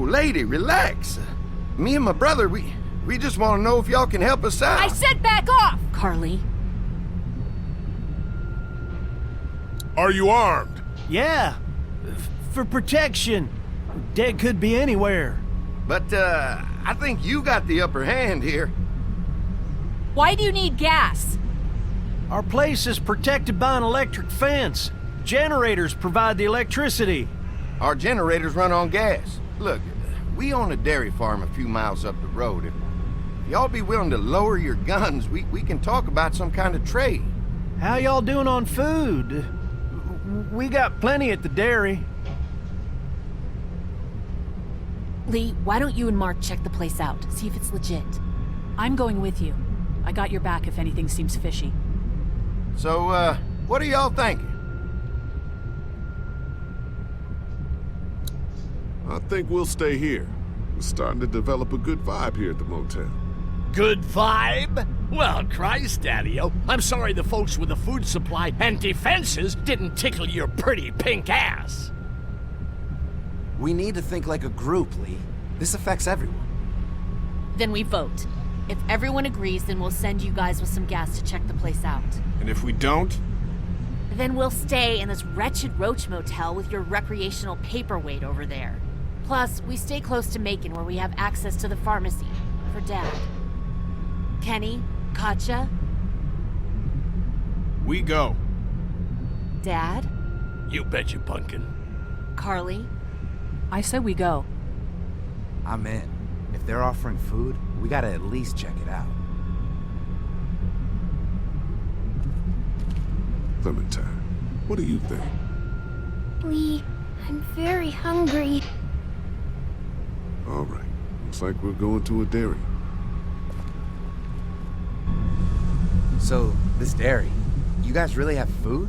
lady, relax. Me and my brother, we just want to know if y'all can help us out. I said back off! Carly. Are you armed? Yeah, for protection. Dead could be anywhere. But, I think you got the upper hand here. Why do you need gas? Our place is protected by an electric fence. Generators provide the electricity. Our generators run on gas. Look, we own a dairy farm a few miles up the road. If y'all be willing to lower your guns, we can talk about some kind of trade. How y'all doing on food? We got plenty at the dairy. Lee, why don't you and Mark check the place out, see if it's legit? I'm going with you. I got your back if anything seems fishy. So, what are y'all thinking? I think we'll stay here. We're starting to develop a good vibe here at the motel. Good vibe? Well, Christ, Daddy-o, I'm sorry the folks with the food supply and defenses didn't tickle your pretty pink ass. We need to think like a group, Lee. This affects everyone. Then we vote. If everyone agrees, then we'll send you guys with some gas to check the place out. And if we don't? Then we'll stay in this wretched roach motel with your recreational paperweight over there. Plus, we stay close to Macon where we have access to the pharmacy. For Dad. Kenny? Katja? We go. Dad? You betcha, pumpkin. Carly? I said we go. I'm in. If they're offering food, we gotta at least check it out. Clementine, what do you think? Lee, I'm very hungry. All right. Looks like we're going to a dairy. So, this dairy, you guys really have food?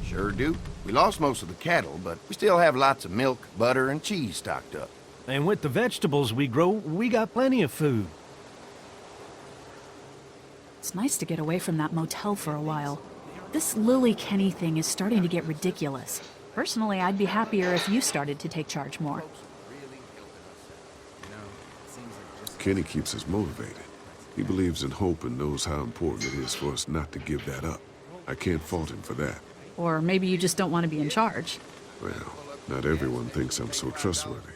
Sure do. We lost most of the cattle, but we still have lots of milk, butter, and cheese stocked up. And with the vegetables we grow, we got plenty of food. It's nice to get away from that motel for a while. This Lily Kenny thing is starting to get ridiculous. Personally, I'd be happier if you started to take charge more. Kenny keeps us motivated. He believes in hope and knows how important it is for us not to give that up. I can't fault him for that. Or maybe you just don't want to be in charge. Well, not everyone thinks I'm so trustworthy.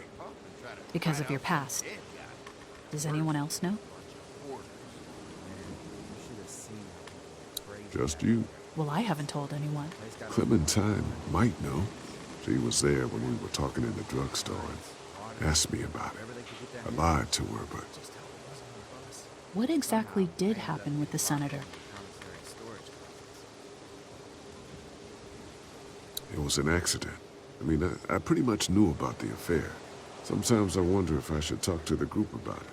Because of your past. Does anyone else know? Just you. Well, I haven't told anyone. Clementine might know. She was there when we were talking in the drugstore and asked me about it. I lied to her, but... What exactly did happen with the senator? It was an accident. I mean, I pretty much knew about the affair. Sometimes I wonder if I should talk to the group about it.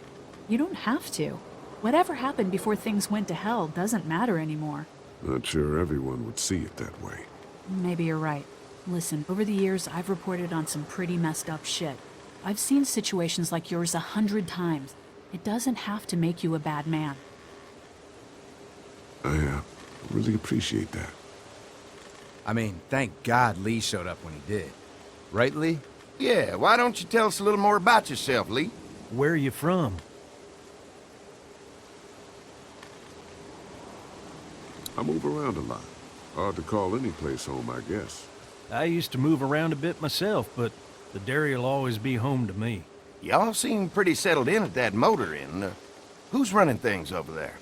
You don't have to. Whatever happened before things went to hell doesn't matter anymore. Not sure everyone would see it that way. Maybe you're right. Listen, over the years, I've reported on some pretty messed up shit. I've seen situations like yours 100 times. It doesn't have to make you a bad man. I really appreciate that. I mean, thank God Lee showed up when he did. Right, Lee? Yeah, why don't you tell us a little more about yourself, Lee? Where are you from? I move around a lot. Hard to call any place home, I guess. I used to move around a bit myself, but the dairy will always be home to me. Y'all seem pretty settled in at that motor inn. Who's running things over there?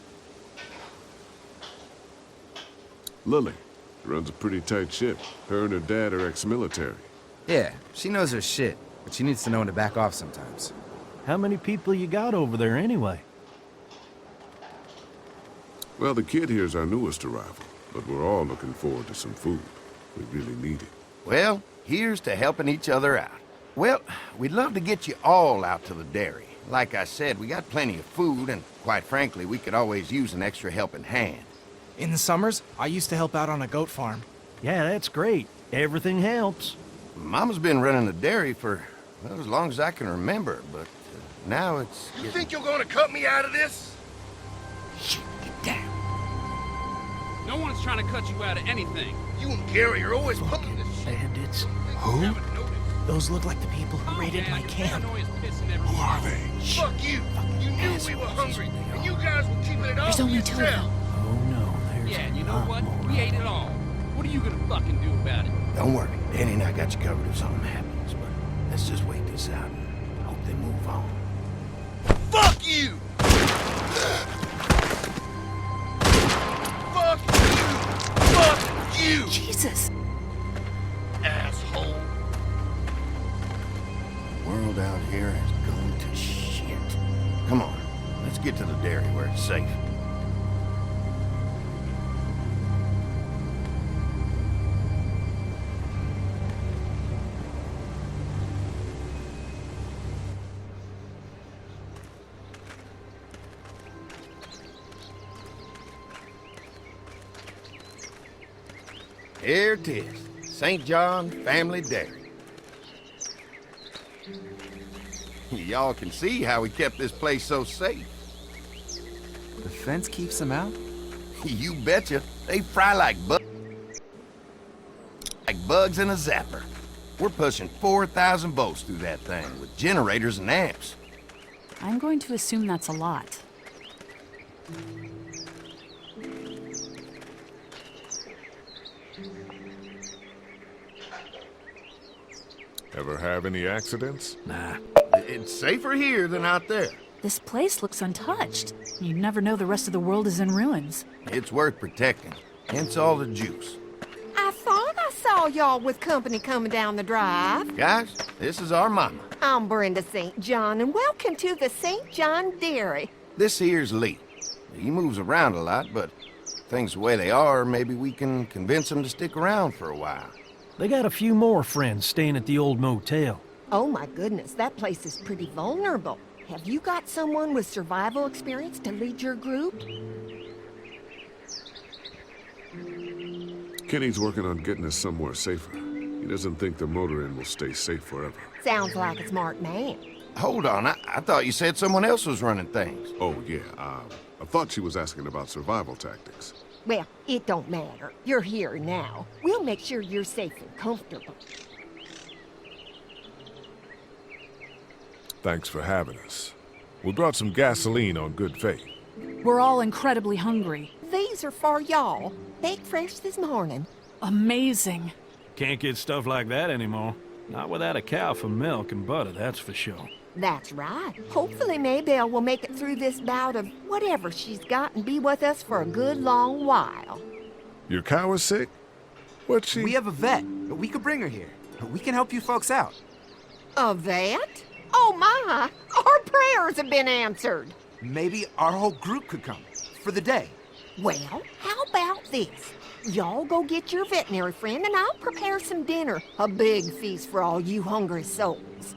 Lily. She runs a pretty tight ship. Her and her dad are ex-military. Yeah, she knows her shit, but she needs to know when to back off sometimes. How many people you got over there anyway? Well, the kid here's our newest arrival, but we're all looking forward to some food. We really need it. Well, here's to helping each other out. Well, we'd love to get you all out to the dairy. Like I said, we got plenty of food, and quite frankly, we could always use an extra helping hand. In the summers, I used to help out on a goat farm. Yeah, that's great. Everything helps. Mama's been running the dairy for, well, as long as I can remember, but now it's... You think you're gonna cut me out of this? Shit, get down. No one's trying to cut you out of anything. You and Gary are always pulling this shit. Bandits. Who? Those look like the people who raided my camp. Who are they? Fuck you! You knew we were hungry, and you guys were keeping it all There's to only two of them. yourself. Oh no, there's Yeah, a and you know lot what? more. We ate it all. What are you gonna fucking do about it? Don't worry. Danny and I got you covered if something happens, but let's just wait this out and hope they move on. Fuck you! Fuck you! Fuck you! Jesus! Asshole! The world out here has gone to shit. Come on, let's get to the dairy where it's safe. Here it is, St. John Family Dairy. Y'all can see how we kept this place so safe. The fence keeps them out? You betcha. They fry like bugs in a zapper. We're pushing 4,000 volts through that thing with generators and amps. I'm going to assume that's a lot. Ever have any accidents? Nah, it's safer here than out there. This place looks untouched. You never know the rest of the world is in ruins. It's worth protecting, hence all the juice. I thought I saw y'all with company coming down the drive. Guys, this is our mama. I'm Brenda St. John, and welcome to the St. John Dairy. This here's Lee. He moves around a lot, but things the way they are, maybe we can convince him to stick around for a while. They got a few more friends staying at the old motel. Oh my goodness, that place is pretty vulnerable. Have you got someone with survival experience to lead your group? Kenny's working on getting us somewhere safer. He doesn't think the motor inn will stay safe forever. Sounds like a smart man. Hold on, I thought you said someone else was running things. Oh, yeah, I thought she was asking about survival tactics. Well, it don't matter. You're here now. We'll make sure you're safe and comfortable. Thanks for having us. We brought some gasoline on good faith. We're all incredibly hungry. These are for y'all. Baked fresh this morning. Amazing. Can't get stuff like that anymore. Not without a cow for milk and butter, that's for sure. That's right. Hopefully Maybelle will make it through this bout of whatever she's got and be with us for a good long while. Your cow is sick? What's she? We have a vet. We could bring her here. We can help you folks out. A vet? Oh my! Our prayers have been answered. Maybe our whole group could come. For the day. Well, how about this? Y'all go get your veterinary friend and I'll prepare some dinner. A big feast for all you hungry souls.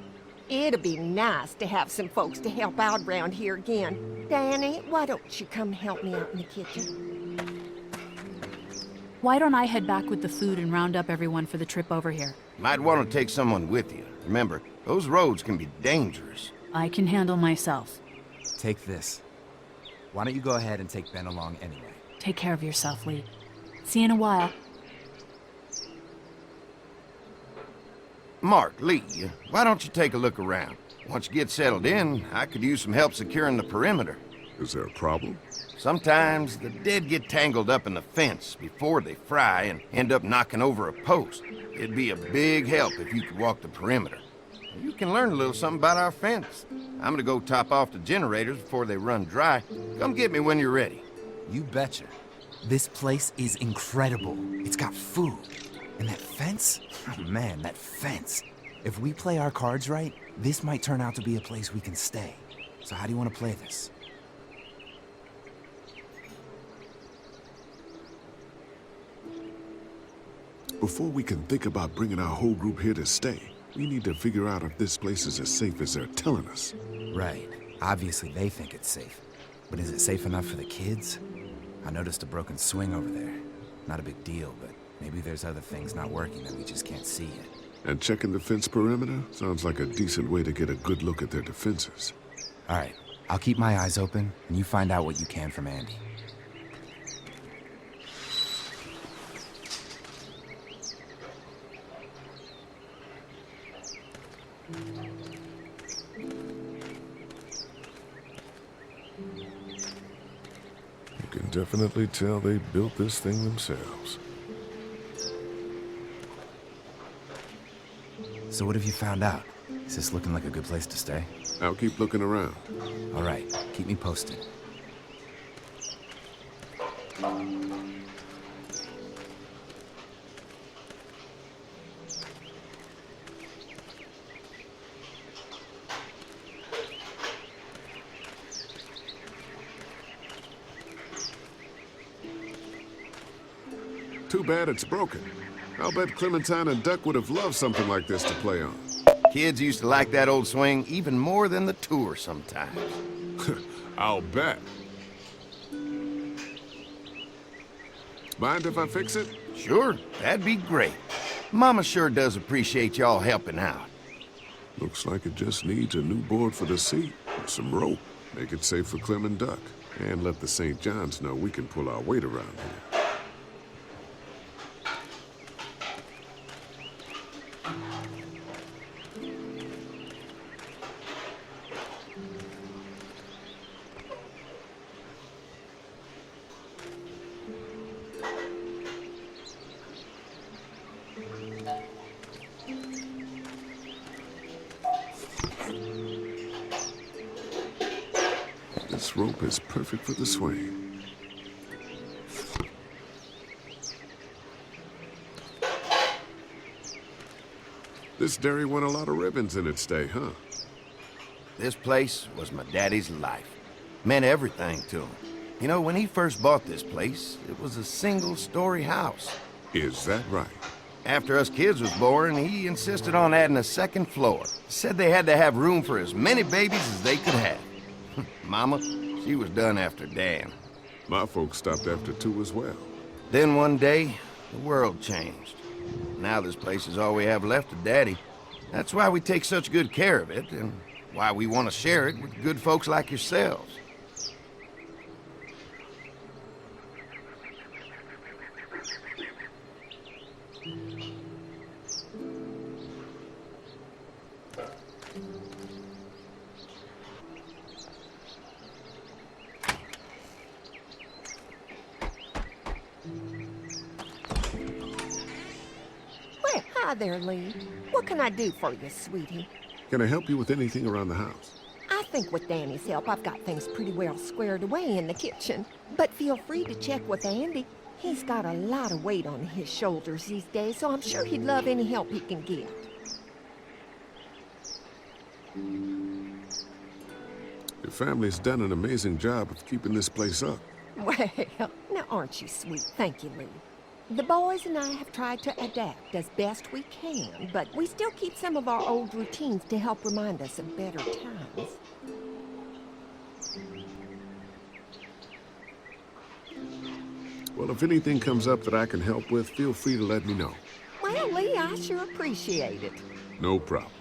It'd be nice to have some folks to help out around here again. Danny, why don't you come help me out in the kitchen? Why don't I head back with the food and round up everyone for the trip over here? Might want to take someone with you. Remember, those roads can be dangerous. I can handle myself. Take this. Why don't you go ahead and take Ben along anyway? Take care of yourself, Lee. See you in a while. Mark, Lee, why don't you take a look around? Once you get settled in, I could use some help securing the perimeter. Is there a problem? Sometimes the dead get tangled up in the fence before they fry and end up knocking over a post. It'd be a big help if you could walk the perimeter. You can learn a little something about our fence. I'm gonna go top off the generators before they run dry. Come get me when you're ready. You betcha. This place is incredible. It's got food. And that fence? Oh, man, that fence. If we play our cards right, this might turn out to be a place we can stay. So how do you want to play this? Before we can think about bringing our whole group here to stay, we need to figure out if this place is as safe as they're telling us. Right. Obviously they think it's safe. But is it safe enough for the kids? I noticed a broken swing over there. Not a big deal, but maybe there's other things not working that we just can't see yet. And checking the fence perimeter sounds like a decent way to get a good look at their defenses. All right. I'll keep my eyes open, and you find out what you can from Andy. You can definitely tell they built this thing themselves. So what have you found out? Is this looking like a good place to stay? I'll keep looking around. All right, keep me posted. Too bad it's broken. I'll bet Clementine and Duck would have loved something like this to play on. Kids used to like that old swing even more than the tour sometimes. I'll bet. Mind if I fix it? Sure, that'd be great. Mama sure does appreciate y'all helping out. Looks like it just needs a new board for the seat and some rope. Make it safe for Clem and Duck. And let the St. John's know we can pull our weight around here. This rope is perfect for the swing. This dairy won a lot of ribbons in its day, huh? This place was my daddy's life. Meant everything to him. You know, when he first bought this place, it was a single-story house. Is that right? After us kids was born, he insisted on adding a second floor. Said they had to have room for as many babies as they could have. Mama, she was done after Dan. My folks stopped after 2 as well. Then one day, the world changed. Now this place is all we have left of Daddy. That's why we take such good care of it, and why we want to share it with good folks like yourselves. Well, hi there, Lee. What can I do for you, sweetie? Can I help you with anything around the house? I think with Danny's help, I've got things pretty well squared away in the kitchen. But feel free to check with Andy. He's got a lot of weight on his shoulders these days, so I'm sure he'd love any help he can get. Your family's done an amazing job of keeping this place up. Well, now aren't you sweet? Thank you, Lee. The boys and I have tried to adapt as best we can, but we still keep some of our old routines to help remind us of better times. Well, if anything comes up that I can help with, feel free to let me know. Well, Lee, I sure appreciate it. No problem.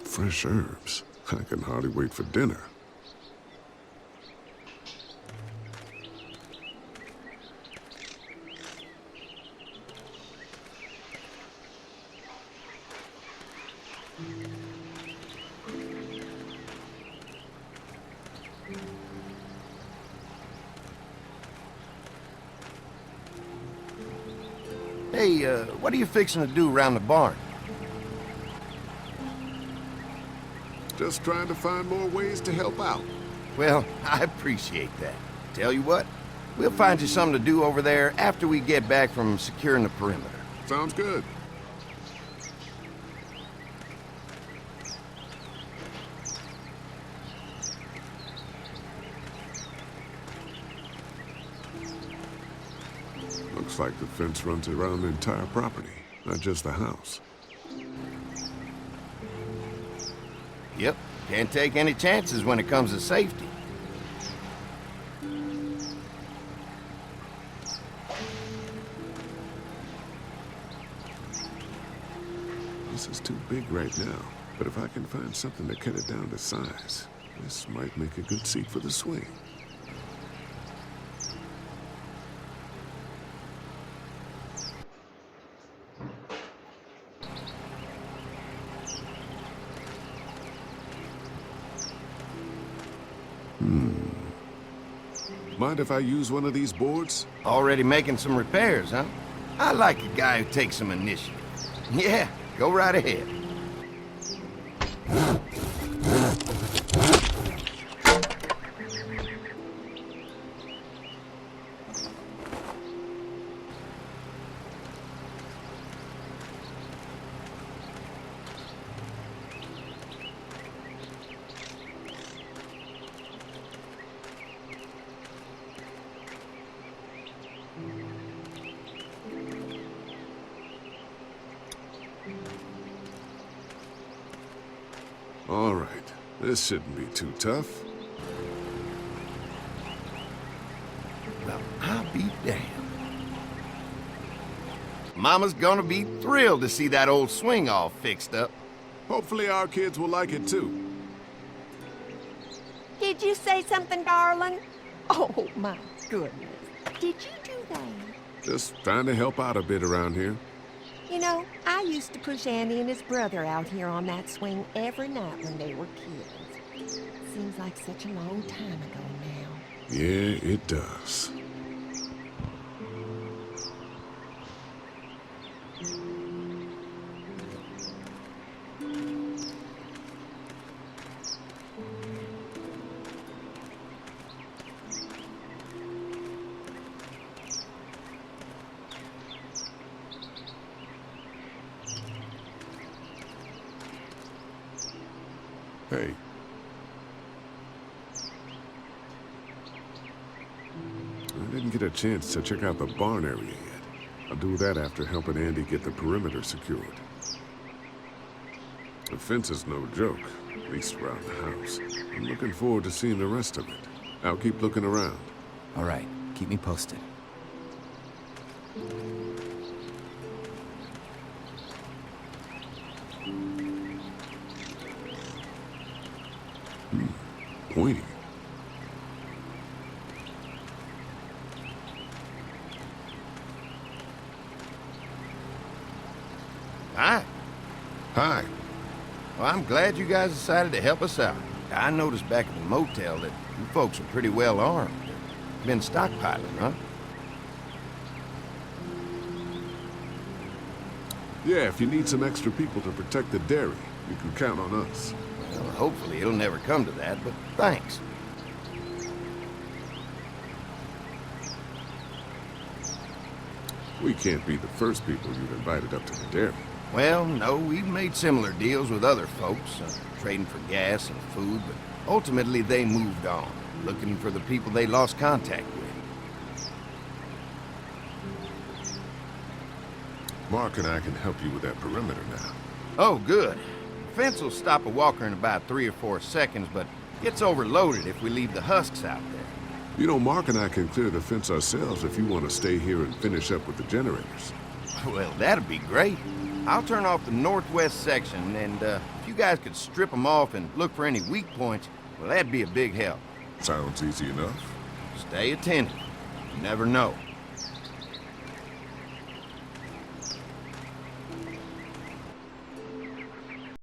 Fresh herbs. I can hardly wait for dinner. Hey, what are you fixing to do around the barn? Just trying to find more ways to help out. Well, I appreciate that. Tell you what, we'll find you something to do over there after we get back from securing the perimeter. Sounds good. Looks like the fence runs around the entire property, not just the house. Yep, can't take any chances when it comes to safety. This is too big right now, but if I can find something to cut it down to size, this might make a good seat for the swing. Mind if I use one of these boards? Already making some repairs, huh? I like a guy who takes some initiative. Yeah, go right ahead. All right, this shouldn't be too tough. Well, I'll be damned. Mama's gonna be thrilled to see that old swing all fixed up. Hopefully our kids will like it too. Did you say something, darling? Oh, my goodness. Did you do that? Just trying to help out a bit around here. You know, I used to push Andy and his brother out here on that swing every night when they were kids. Seems like such a long time ago now. Yeah, it does. Hey. I didn't get a chance to check out the barn area yet. I'll do that after helping Andy get the perimeter secured. The fence is no joke, at least around the house. I'm looking forward to seeing the rest of it. I'll keep looking around. All right, keep me posted. Pointy. Hi. Hi. Well, I'm glad you guys decided to help us out. I noticed back at the motel that you folks are pretty well armed. Been stockpiling, huh? Yeah, if you need some extra people to protect the dairy, you can count on us. Well, hopefully it'll never come to that, but thanks. We can't be the first people you've invited up to the dairy. Well, no, we've made similar deals with other folks, trading for gas and food, but ultimately they moved on, looking for the people they lost contact with. Mark and I can help you with that perimeter now. Oh, good. The fence will stop a walker in about 3 or 4 seconds, but gets overloaded if we leave the husks out there. You know, Mark and I can clear the fence ourselves if you want to stay here and finish up with the generators. Well, that'd be great. I'll turn off the northwest section, and if you guys could strip them off and look for any weak points, well, that'd be a big help. Sounds easy enough. Stay attentive. You never know.